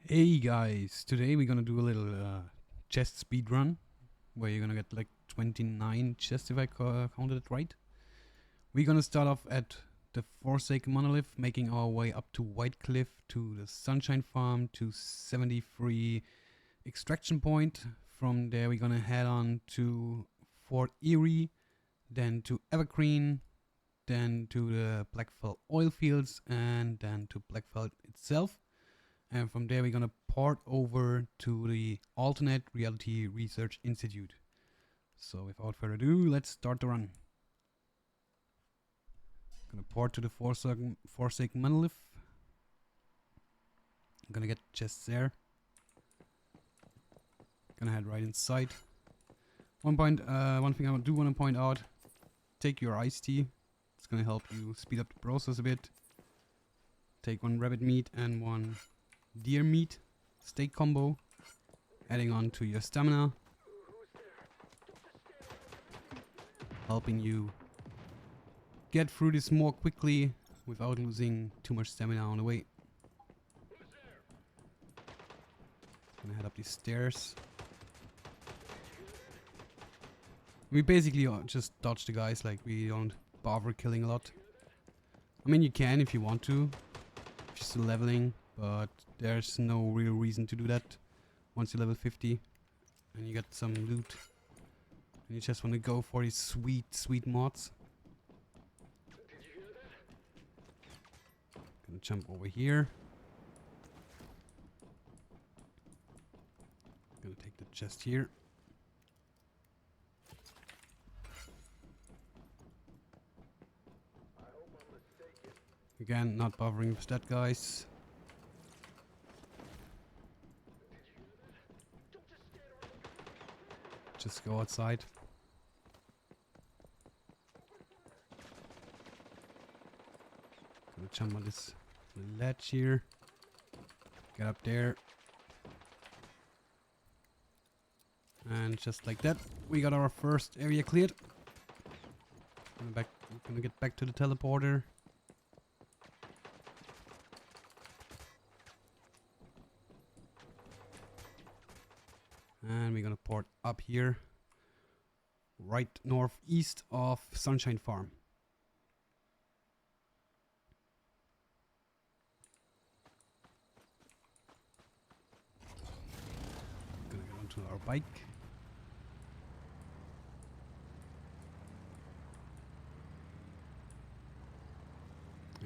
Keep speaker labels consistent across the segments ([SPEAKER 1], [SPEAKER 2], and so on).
[SPEAKER 1] Hey guys, today we're gonna do a little chest speed run where you're gonna get like 29 chests if I counted it right. We're gonna start off at the Forsaken Monolith, making our way up to White Cliff, to the Sunshine Farm, to 73 Extraction Point. From there we're gonna head on to Fort Erie, then to Evergreen, then to the Blackfell oil fields, and then to Blackfell itself. And from there we're gonna port over to the Alternate Reality Research Institute. So without further ado, let's start the run. Gonna port to the Forsaken Monolith. I'm gonna get chests there. Gonna head right inside. One thing I do want to point out: take your iced tea. It's gonna help you speed up the process a bit. Take one rabbit meat and one deer meat steak combo, adding on to your stamina, helping you get through this more quickly without losing too much stamina on the way. Gonna head up these stairs. We basically just dodge the guys, like we don't bother killing a lot. I mean, you can if you want to, if you're still leveling, but there's no real reason to do that once you're level 50 and you get some loot and you just want to go for these sweet mods. Gonna jump over here. Gonna take the chest here. Again, not bothering with that, guys. Just go outside. Gonna jump on this ledge here. Get up there. And just like that, we got our first area cleared. Gonna get back to the teleporter. And we're gonna port up here, right northeast of Sunshine Farm. Gonna get onto our bike.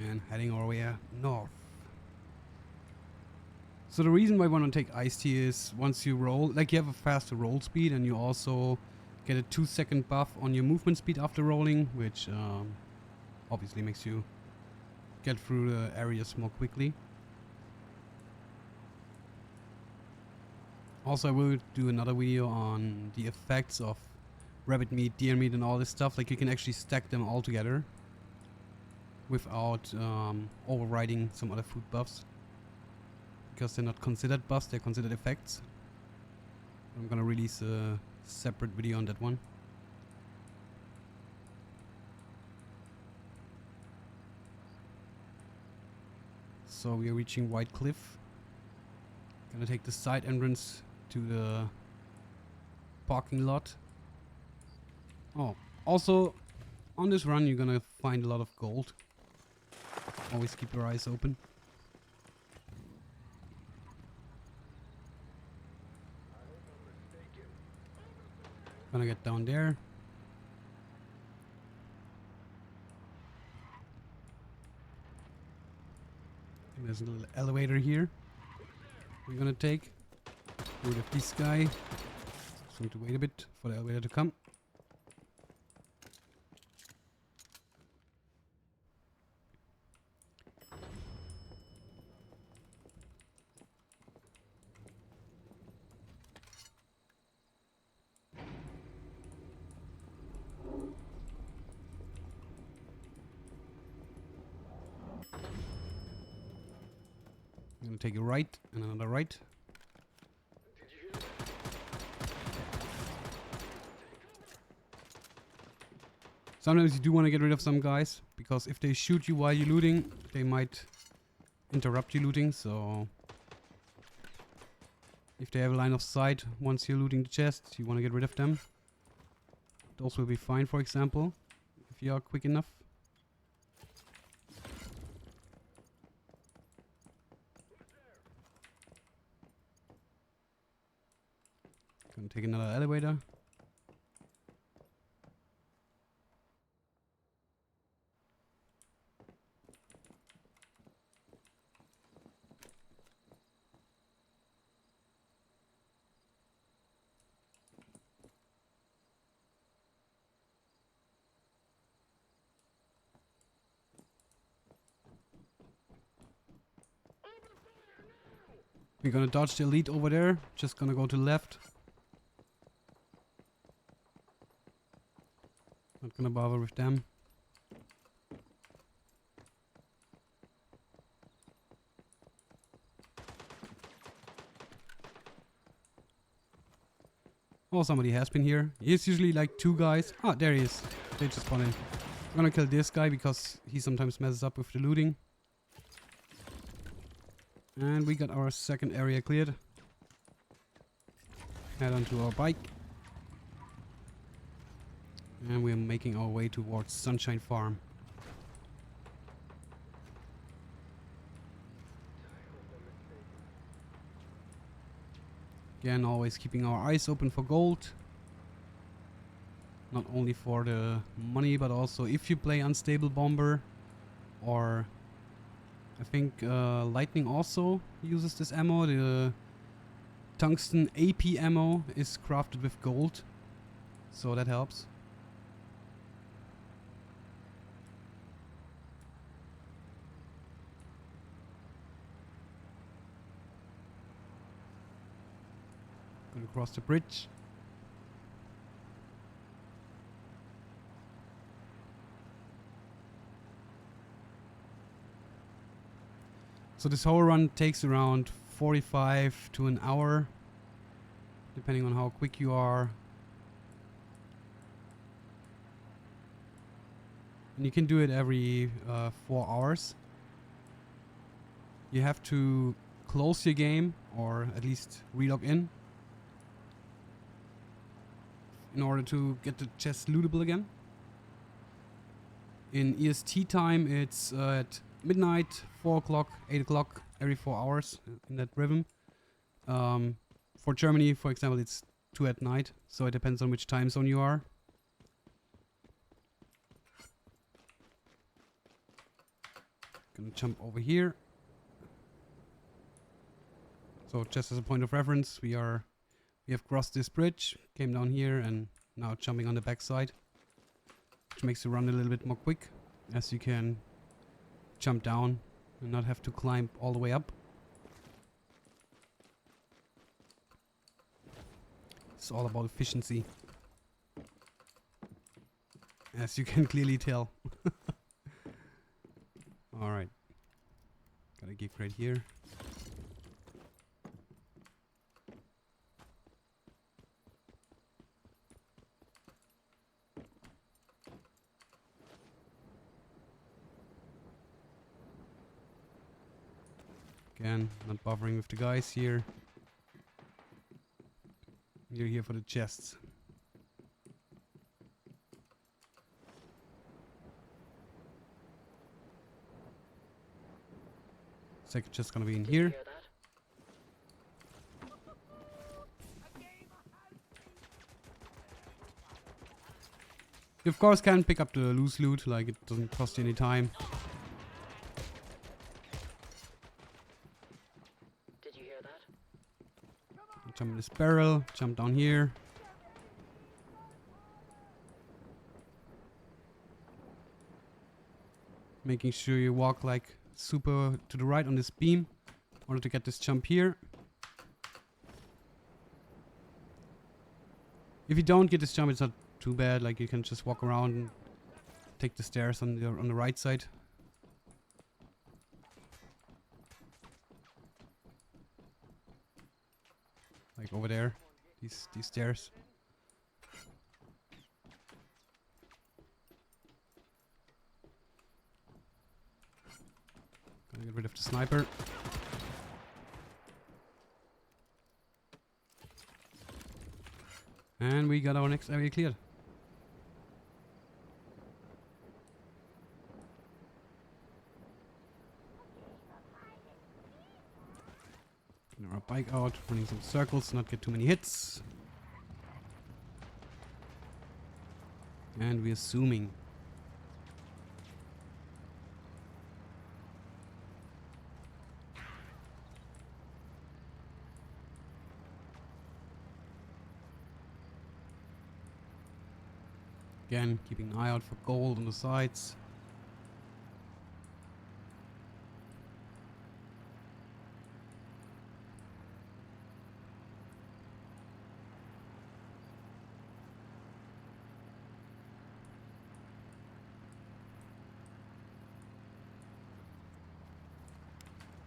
[SPEAKER 1] And heading our way north. So the reason why I want to take iced tea is once you roll, like you have a faster roll speed and you also get a 2-second buff on your movement speed after rolling, which obviously makes you get through the areas more quickly. Also, I will do another video on the effects of rabbit meat, deer meat and all this stuff. Like you can actually stack them all together without overriding some other food buffs. Because they're not considered buffs, they're considered effects. I'm gonna release a separate video on that one. So we are reaching White Cliff. Gonna take the side entrance to the parking lot. Oh, also on this run you're gonna find a lot of gold. Always keep your eyes open. Gonna get down there. And there's a little elevator here. We're gonna take. Get rid of this guy. Just need to wait a bit for the elevator to come. I'm gonna take a right and another right. Sometimes you do want to get rid of some guys, because if they shoot you while you're looting, they might interrupt you looting, so If they have a line of sight, once you're looting the chest, you want to get rid of them. Those will be fine, for example, if you are quick enough. Gonna take another elevator. We're gonna dodge the elite over there. Just gonna go to the left. Not gonna bother with them. Oh, somebody has been here. He's usually like 2 guys. Ah, there he is. They just spawned in. I'm gonna kill this guy because he sometimes messes up with the looting. And we got our second area cleared. Head onto our bike. And we're making our way towards Sunshine Farm. Again, always keeping our eyes open for gold. Not only for the money, but also if you play Unstable Bomber, or I think Lightning also uses this ammo. The Tungsten AP ammo is crafted with gold, so that helps. Gonna cross the bridge. So this whole run takes around 45 to an hour, depending on how quick you are. And you can do it every 4 hours. You have to close your game, or at least relog in order to get the chest lootable again. In EST time, it's at midnight, 4 o'clock, 8 o'clock, every 4 hours in that rhythm. For Germany, for example, it's 2 at night, so it depends on which time zone you are. Gonna jump over here. So just as a point of reference, we have crossed this bridge, came down here, and now jumping on the backside, which makes the run a little bit more quick, as you can jump down and not have to climb all the way up. It's all about efficiency, as you can clearly tell. Alright, got a gig right here. Again, not bothering with the guys here. You're here for the chests. Second chest gonna be in here. You of course can pick up the loose loot, like it doesn't cost you any time. Jump in this barrel, jump down here. Making sure you walk like super to the right on this beam in order to get this jump here. If you don't get this jump, it's not too bad, like you can just walk around and take the stairs on the right side. Like over there, these stairs. Gonna get rid of the sniper. And we got our next area cleared. Getting our bike out, running some circles, not get too many hits. And we're zooming. Again, keeping an eye out for gold on the sides.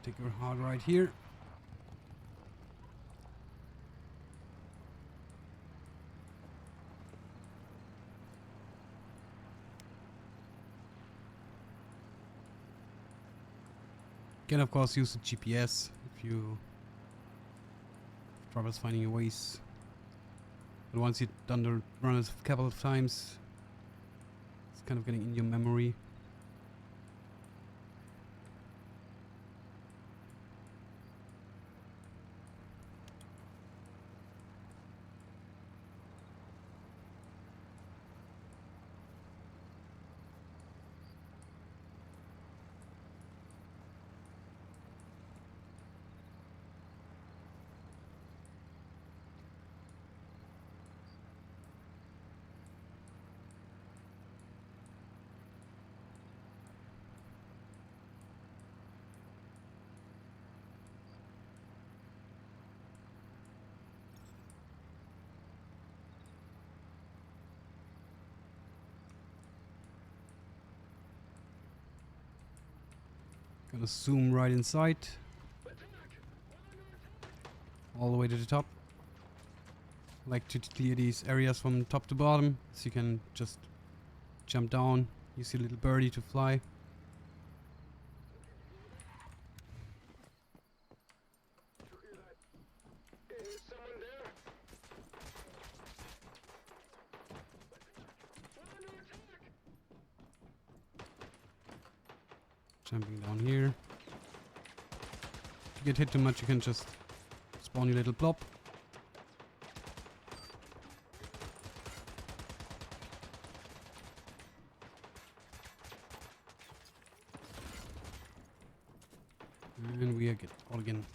[SPEAKER 1] Take your hard right here. Can of course use the GPS if you have troubles finding your ways. But once you've done the run a couple of times, it's kind of getting in your memory. Gonna zoom right inside. All the way to the top. Like to clear these areas from top to bottom, so you can just jump down. You see a little birdie to fly. Jumping down here. If you get hit too much, you can just spawn your little blob. And we are get all again.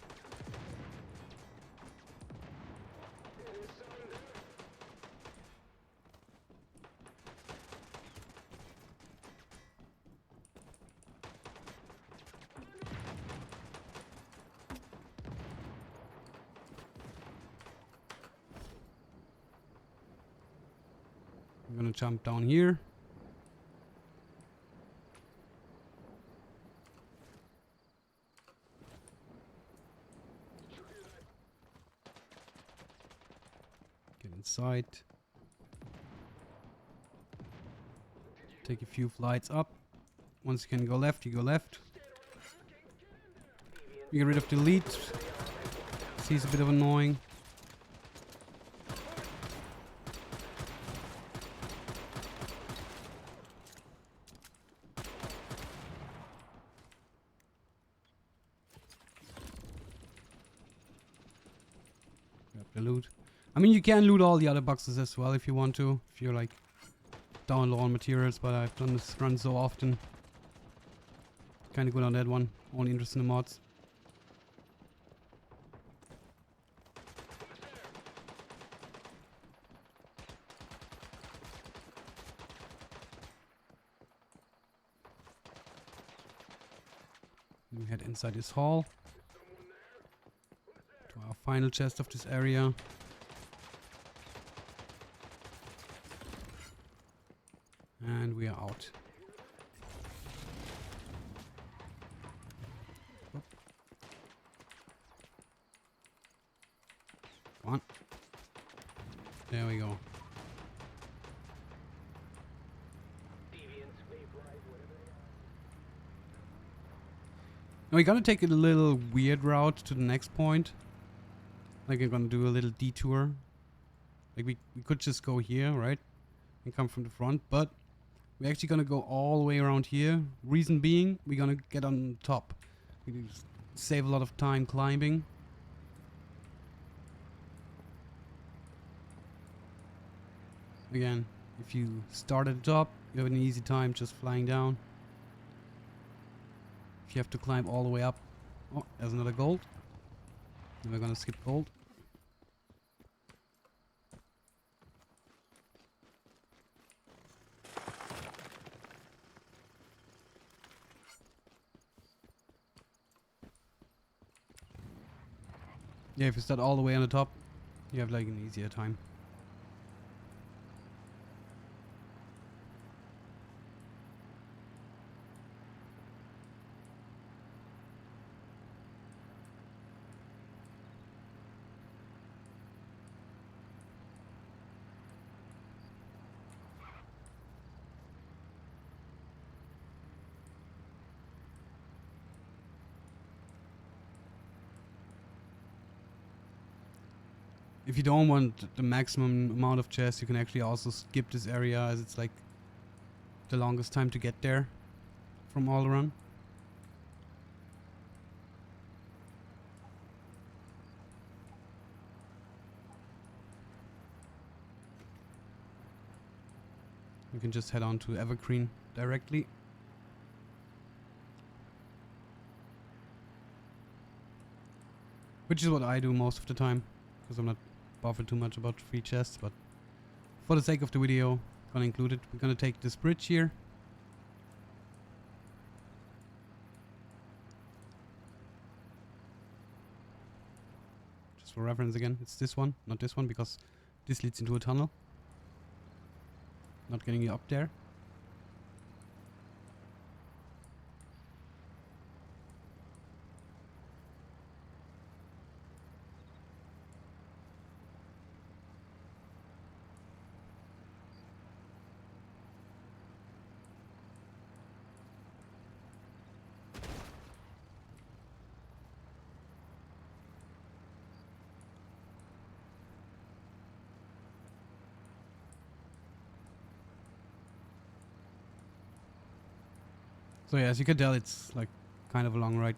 [SPEAKER 1] I'm gonna jump down here. Get inside. Take a few flights up. Once you can go left, you go left. You get rid of the lead. He's a bit of annoying. Grab the loot. I mean, you can loot all the other boxes as well if you want to. If you're like down low on materials, but I've done this run so often. Kinda good on that one. Only interested in the mods. We head inside this hall to our final chest of this area. And we are out. Oh. Come on. There we go. Now we gotta take a little weird route to the next point. Like I'm gonna do a little detour. Like we could just go here, right? And come from the front, but we're actually gonna go all the way around here. Reason being, we're gonna get on top. We can save a lot of time climbing. Again, if you start at the top, you have an easy time just flying down. If you have to climb all the way up. Oh, there's another gold. And we're gonna skip gold. Yeah, if you start all the way on the top, you have like an easier time. If you don't want the maximum amount of chests, you can actually also skip this area, as it's like the longest time to get there from all around. You can just head on to Evergreen directly. Which is what I do most of the time, because I'm not bothered too much about free chests, but for the sake of the video, gonna include it. We're gonna take this bridge here. Just for reference again, it's this one, not this one, because this leads into a tunnel. Not getting you up there. So yeah, as you can tell, it's like kind of a long ride.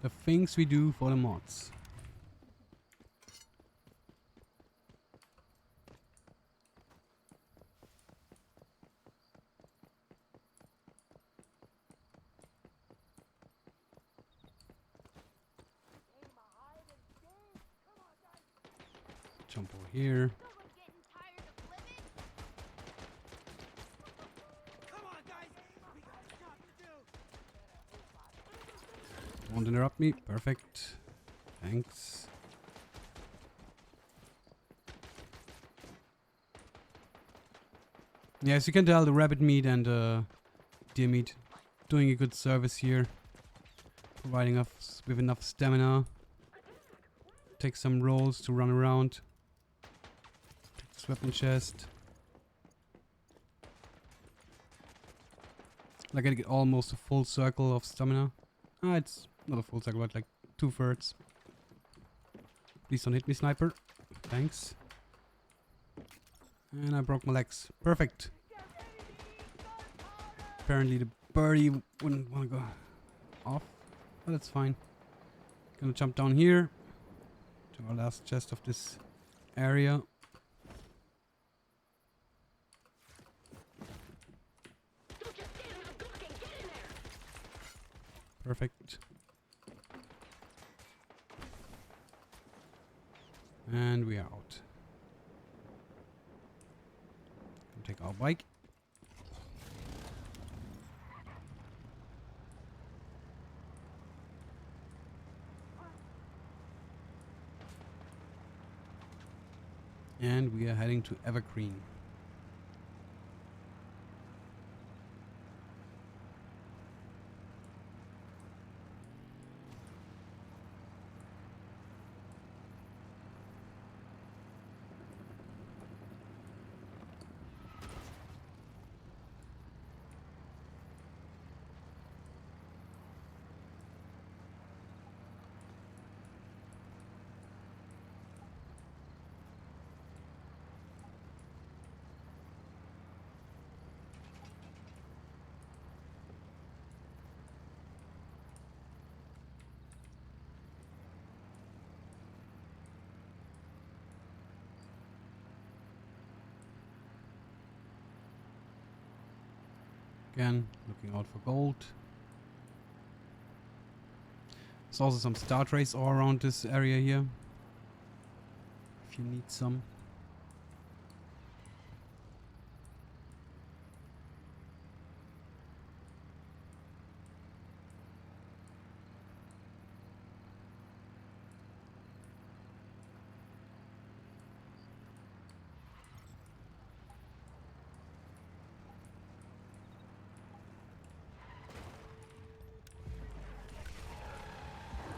[SPEAKER 1] The things we do for the mods. Jump over here. Won't interrupt me. Perfect. Thanks. Yeah, as you can tell, the rabbit meat and deer meat doing a good service here. Providing us with enough stamina. Take some rolls to run around. Take this weapon chest. Like I get almost a full circle of stamina. Ah, it's not a full circle, but like 2/3. Please don't hit me, sniper. Thanks. And I broke my legs. Perfect. Apparently the birdie wouldn't want to go off, but that's fine. Gonna jump down here to our last chest of this area. Perfect. And we are out. Take our bike. And we are heading to Evergreen. Again, looking out for gold. There's also some star trays all around this area here, if you need some.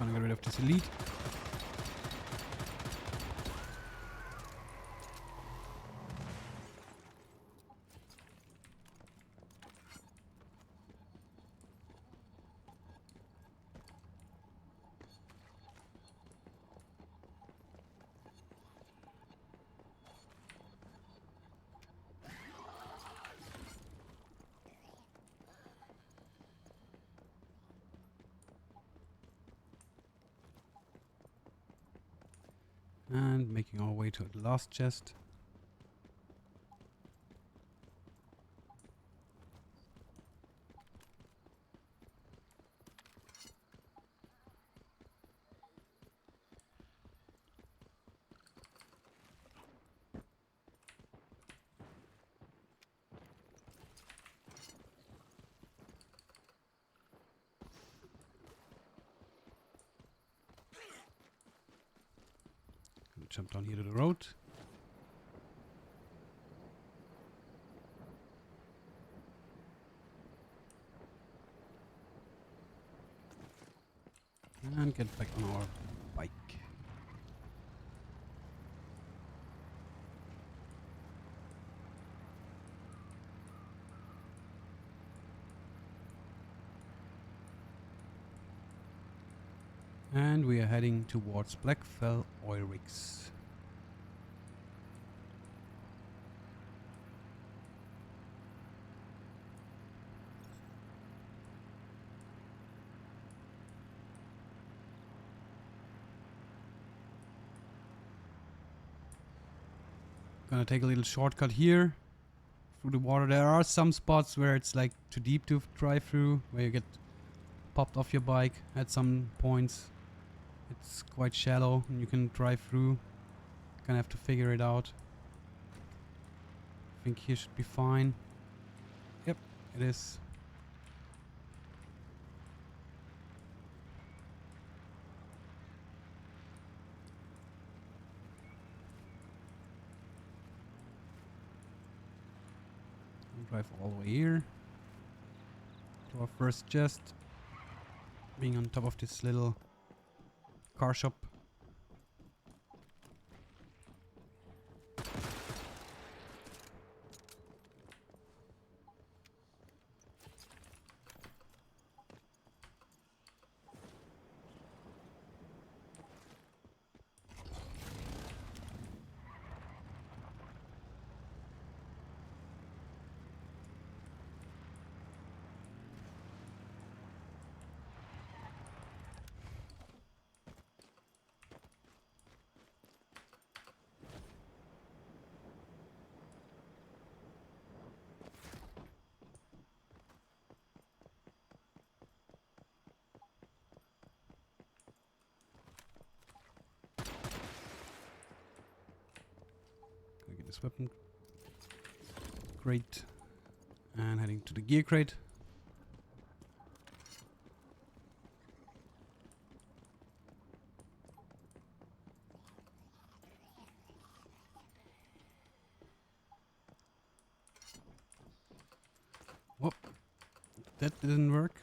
[SPEAKER 1] Gonna get rid of this elite. And making our way to the last chest. Gonna jump down here to the road. And get back on our bike. And we are heading towards Blackfell Oil Rigs. Gonna take a little shortcut here through the water. There are some spots where it's like too deep to drive through, where you get popped off your bike at some points. It's quite shallow and you can drive through. Gonna have to figure it out. I think here should be fine. Yep, it is. Drive all the way here to our first chest, being on top of this little car shop. This weapon crate and heading to the gear crate. Whoop, that didn't work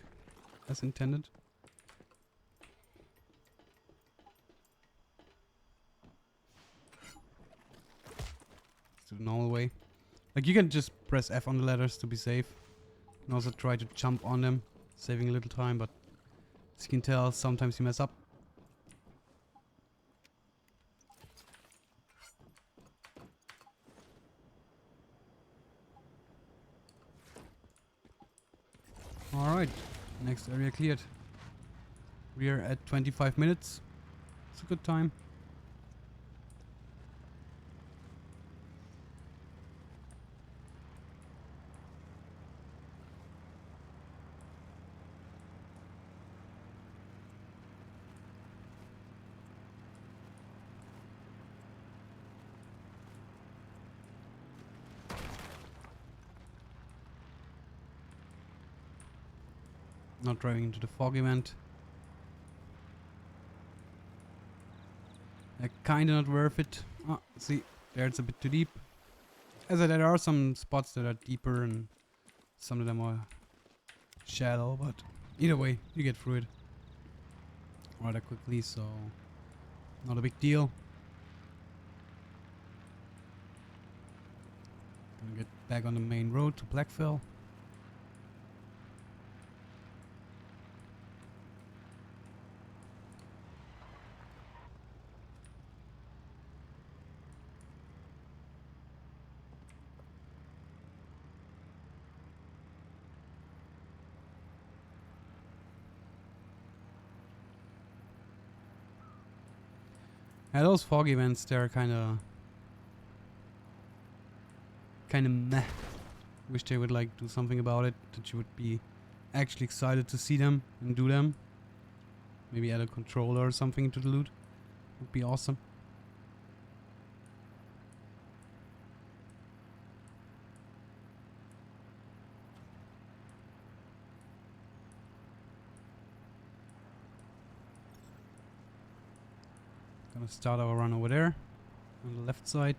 [SPEAKER 1] as intended. The normal way. Like, you can just press F on the ladders to be safe. You can also try to jump on them, saving a little time, but as you can tell, sometimes you mess up. Alright, next area cleared. We are at 25 minutes. It's a good time. Not driving into the fog event. Kinda not worth it. Oh, see, there it's a bit too deep. As I said, there are some spots that are deeper and some of them are shallow, but either way, you get through it rather quickly, so not a big deal. Gonna get back on the main road to Blackfell. Yeah, those fog events, they're kinda meh. Wish they would like do something about it, that you would be actually excited to see them and do them. Maybe add a controller or something to the loot. Would be awesome. Gonna start our run over there on the left side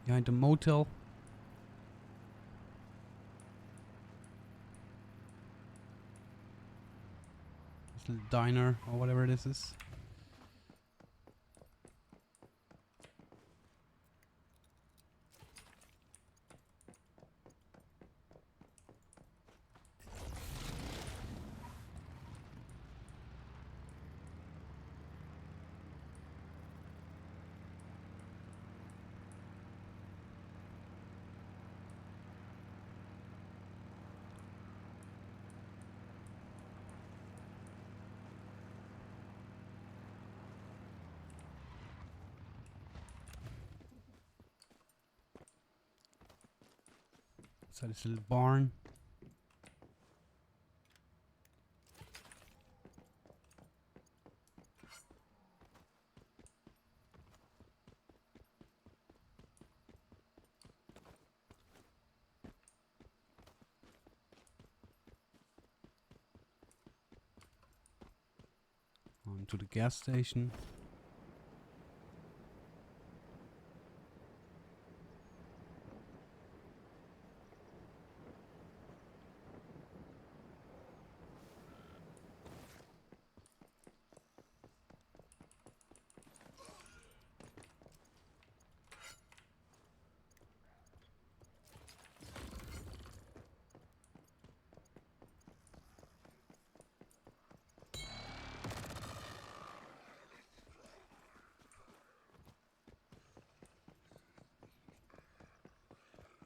[SPEAKER 1] behind the motel. This little diner or whatever this is. So this little barn. On to the gas station.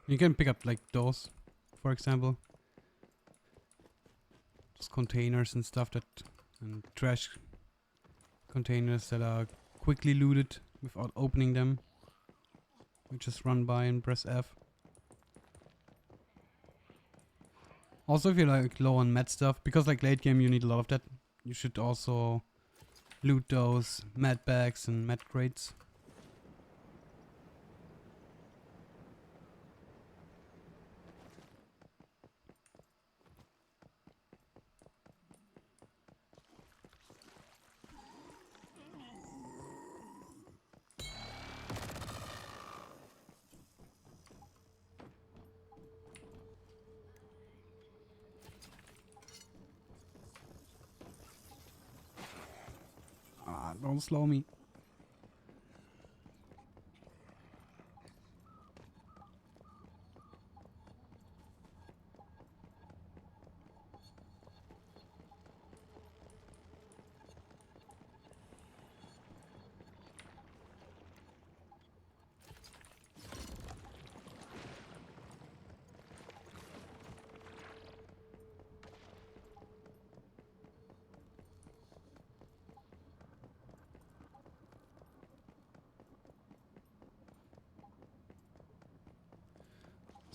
[SPEAKER 1] You can pick up like those, for example. Just containers and stuff and trash containers that are quickly looted without opening them. You just run by and press F. Also, if you're like low on med stuff, because like late game you need a lot of that, you should also loot those med bags and med crates. Don't slow me.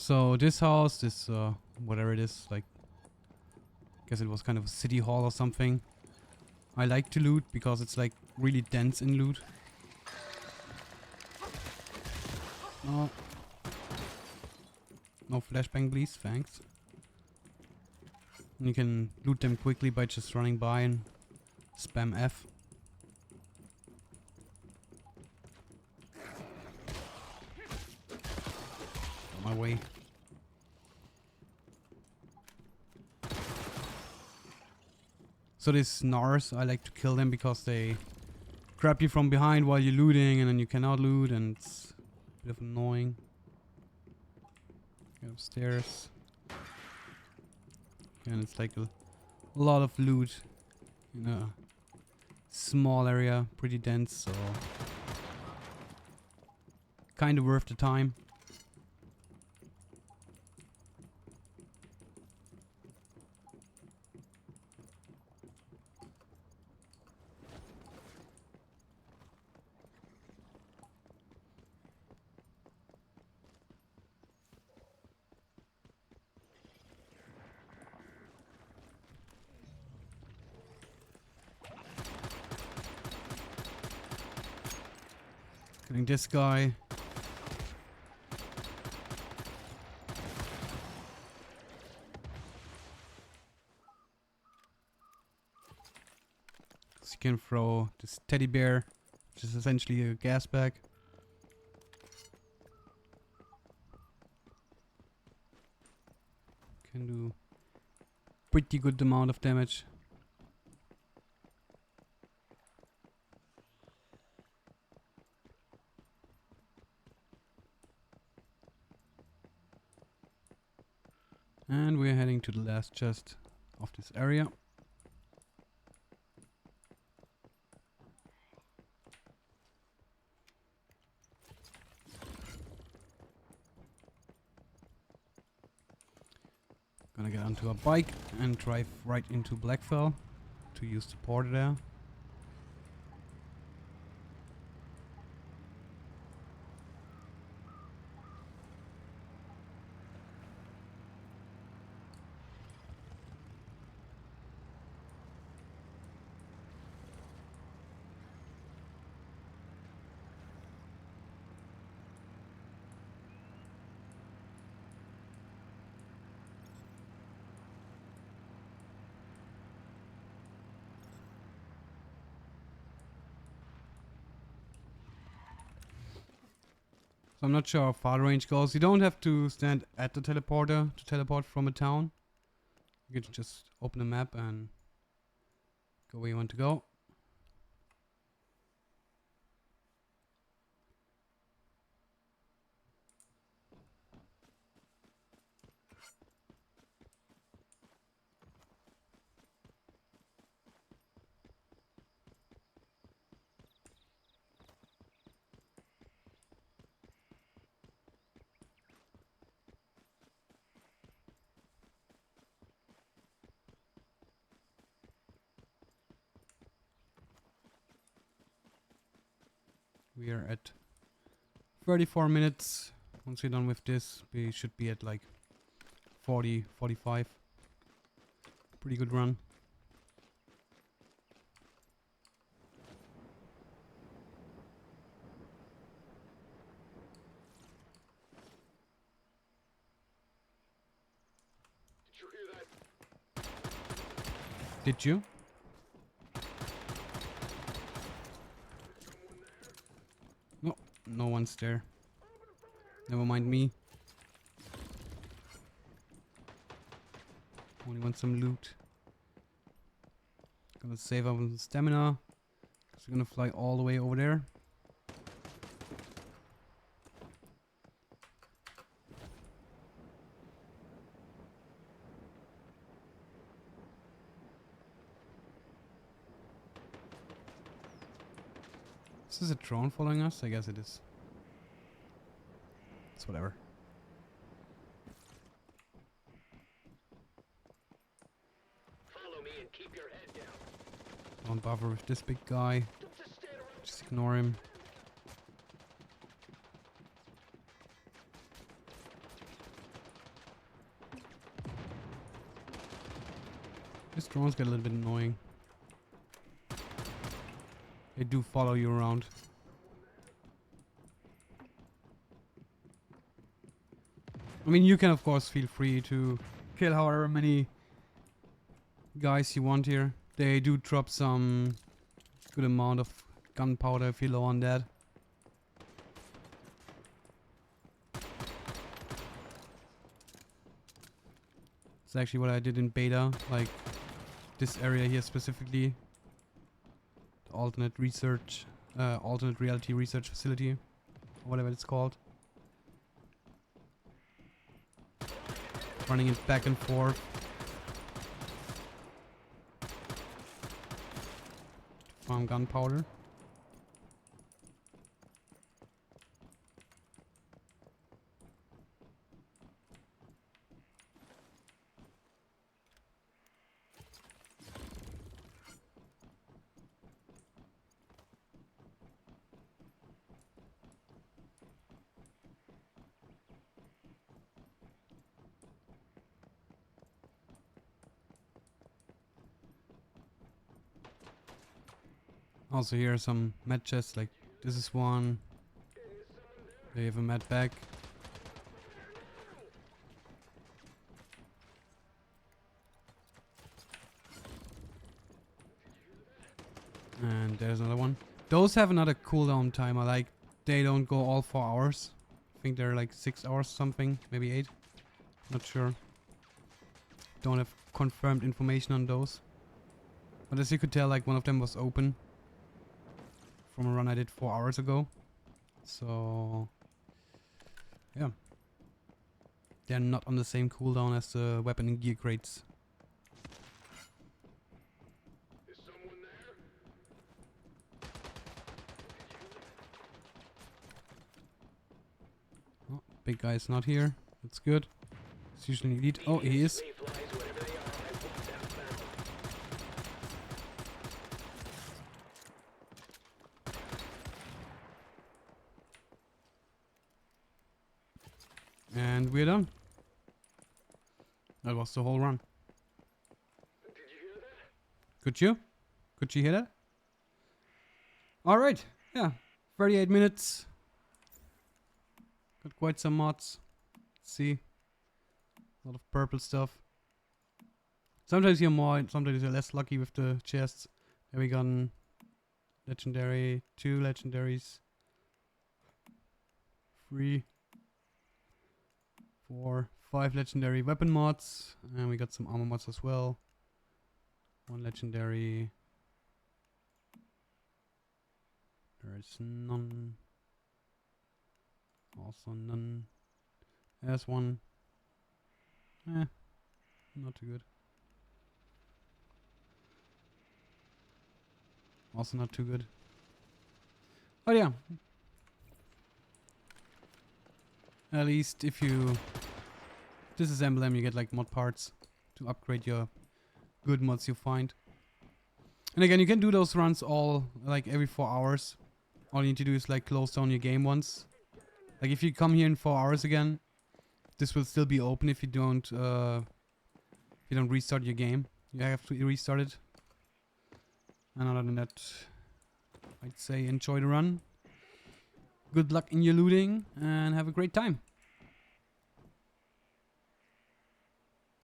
[SPEAKER 1] So this house, this whatever it is, like, guess it was kind of a city hall or something. I like to loot because it's like really dense in loot. No. No flashbang please, thanks. And you can loot them quickly by just running by and spam F. On my way. So these snars, I like to kill them because they grab you from behind while you're looting and then you cannot loot and it's a bit of annoying. Get upstairs. And it's like a lot of loot in a small area, pretty dense, so kind of worth the time. Killing this guy. So you can throw this teddy bear, which is essentially a gas bag. Can do pretty good amount of damage. And we're heading to the last chest of this area. Gonna get onto a bike and drive right into Blackfell to use the porter there. So I'm not sure how far the range goes. You don't have to stand at the teleporter to teleport from a town. You can just open the map and go where you want to go. We are at 34 minutes. Once we're done with this, we should be at like 40, 45. Pretty good run.
[SPEAKER 2] Did you hear that?
[SPEAKER 1] Did you? No, no one's there. Never mind me. Only want some loot. Gonna save up on stamina. Cause we're gonna fly all the way over there. Is this a drone following us? I guess it is. It's whatever.
[SPEAKER 2] Follow me and keep your head down.
[SPEAKER 1] Don't bother with this big guy.
[SPEAKER 2] Don't just stand around.
[SPEAKER 1] Just ignore him. These drones get a little bit annoying. They do follow you around. I mean, you can of course feel free to kill however many guys you want here. They do drop some good amount of gunpowder if you're low on that. It's actually what I did in beta, like this area here specifically. The alternate reality research facility, or whatever it's called. Running it back and forth. To farm gunpowder. Also here are some med chests, like this is one. They have a med bag. And there's another one. Those have another cooldown timer, like they don't go all 4 hours. I think they're like 6 hours something, maybe 8. Not sure. Don't have confirmed information on those. But as you could tell, like one of them was open from a run I did 4 hours ago. So yeah. They're not on the same cooldown as the weapon and gear crates.
[SPEAKER 2] Is someone there?
[SPEAKER 1] Oh, big guy's not here. That's good. It's usually an elite. Oh, he is.
[SPEAKER 2] Mayflies, whatever they are, I want southbound.
[SPEAKER 1] And we're done. That was the whole run.
[SPEAKER 2] Did you hear that?
[SPEAKER 1] Could you? Could you hear that? Alright. Yeah. 38 minutes. Got quite some mods. Let's see. A lot of purple stuff. Sometimes you're more, sometimes you're less lucky with the chests. There we got legendary, 2 legendaries. 3, 4, 5 legendary weapon mods. And we got some armor mods as well. 1 legendary. There is none. Also none. There's 1. Not too good. Also not too good. But yeah. At least if you disassemble them, you get like mod parts to upgrade your good mods you find. And again, you can do those runs all like every 4 hours. All you need to do is like close down your game once. Like if you come here in 4 hours again, this will still be open if you don't restart your game. You have to restart it. And other than that, I'd say enjoy the run. Good luck in your looting and have a great time.